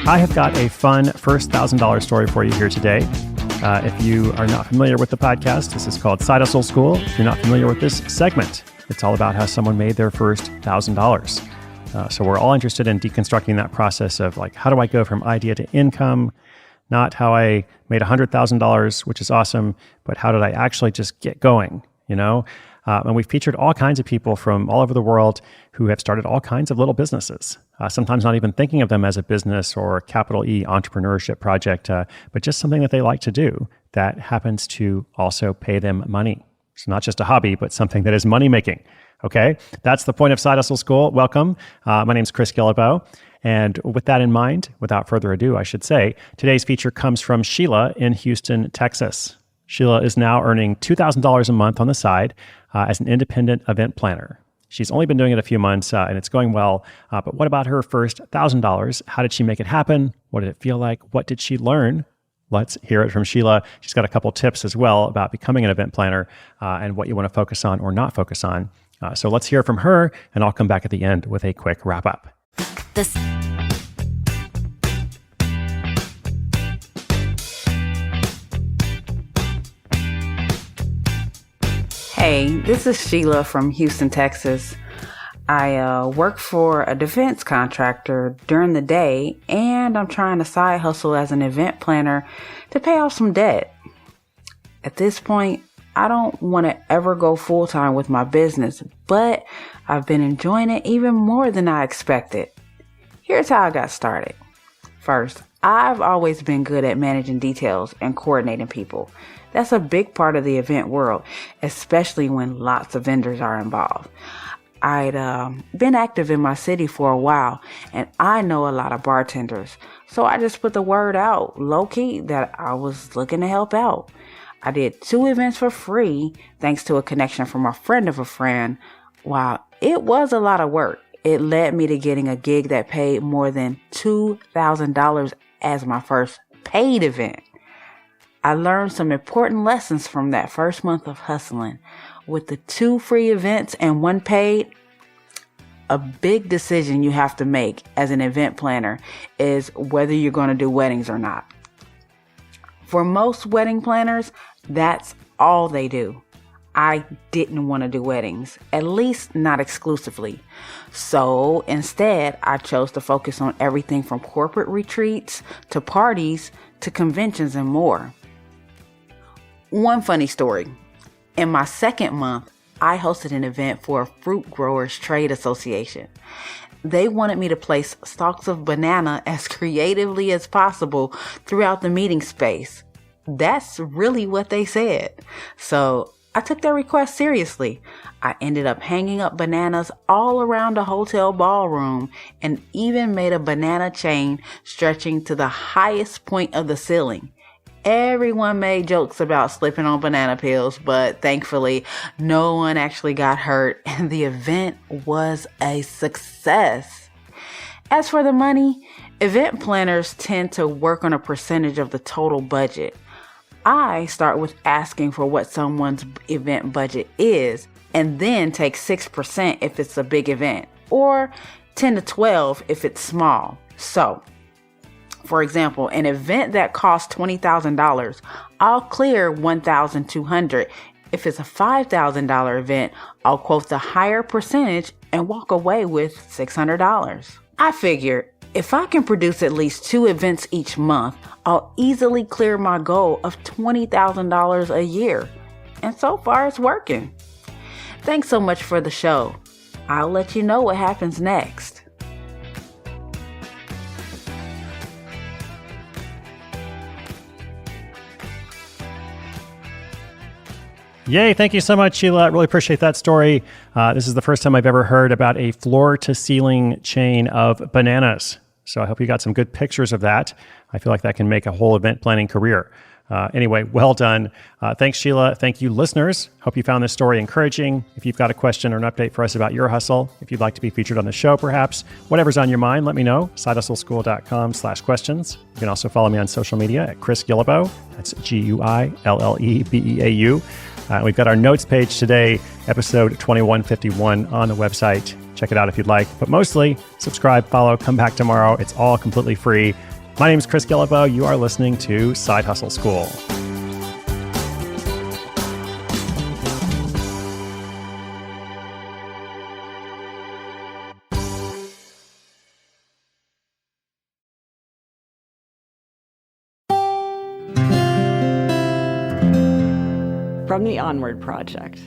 I have got a fun first $1,000 story for you here today. If you are not familiar with the podcast, this is called Side Hustle School. If you're not familiar with this segment, it's all about how someone made their first $1,000. So we're all interested in deconstructing that process of like, how do I go from idea to income? Not how I made $100,000, which is awesome, but how did I actually just get going, you know? And we've featured all kinds of people from all over the world who have started all kinds of little businesses, sometimes not even thinking of them as a business or capital E entrepreneurship project, but just something that they like to do that happens to also pay them money. It's not just a hobby, but something that is money-making, okay? That's the point of Side Hustle School. Welcome. My name is Chris Guillebeau. And with that in mind, without further ado, I should say, today's feature comes from Sheila in Houston, Texas. Sheila is now earning $2,000 a month on the side as an independent event planner. She's only been doing it a few months and it's going well. But what about her first $1,000? How did she make it happen? What did it feel like? What did she learn? Let's hear it from Sheila. She's got a couple tips as well about becoming an event planner and what you want to focus on or not focus on. So let's hear from her, and I'll come back at the end with a quick wrap up. Hey, this is Sheila from Houston, Texas. I work for a defense contractor during the day, and I'm trying to side hustle as an event planner to pay off some debt. At this point, I don't want to ever go full-time with my business, but I've been enjoying it even more than I expected. Here's how I got started. First, I've always been good at managing details and coordinating people. That's a big part of the event world, especially when lots of vendors are involved. I'd been active in my city for a while, and I know a lot of bartenders. So I just put the word out, low-key, that I was looking to help out. I did 2 events for free, thanks to a connection from a friend of a friend. While it was a lot of work, it led me to getting a gig that paid more than $2,000 as my first paid event. I learned some important lessons from that first month of hustling. With the 2 free events and 1 paid, a big decision you have to make as an event planner is whether you're going to do weddings or not. For most wedding planners, that's all they do. I didn't want to do weddings, at least not exclusively. So instead, I chose to focus on everything from corporate retreats to parties to conventions and more. One funny story. In my second month, I hosted an event for a fruit growers trade association. They wanted me to place stalks of banana as creatively as possible throughout the meeting space. That's really what they said. So I took their request seriously. I ended up hanging up bananas all around the hotel ballroom and even made a banana chain stretching to the highest point of the ceiling. Everyone made jokes about slipping on banana peels, but thankfully no one actually got hurt and the event was a success. As for the money, event planners tend to work on a percentage of the total budget. I start with asking for what someone's event budget is and then take 6% if it's a big event or 10 to 12 if it's small. So, for example, an event that costs $20,000, I'll clear $1,200. If it's a $5,000 event, I'll quote the higher percentage and walk away with $600. I figure if I can produce at least 2 events each month, I'll easily clear my goal of $20,000 a year. And so far it's working. Thanks so much for the show. I'll let you know what happens next. Yay, thank you so much, Sheila. I really appreciate that story. This is the first time I've ever heard about a floor-to-ceiling chain of bananas. So I hope you got some good pictures of that. I feel like that can make a whole event planning career. Anyway, well done. Thanks, Sheila. Thank you, listeners. Hope you found this story encouraging. If you've got a question or an update for us about your hustle, if you'd like to be featured on the show, perhaps, whatever's on your mind, let me know. sidehustleschool.com/questions. You can also follow me on social media at Chris Guillebeau. That's Guillebeau. We've got our notes page today, episode 2151 on the website. Check it out if you'd like. But mostly, subscribe, follow, come back tomorrow. It's all completely free. My name is Chris Guillebeau. You are listening to Side Hustle School. From the Onward Project.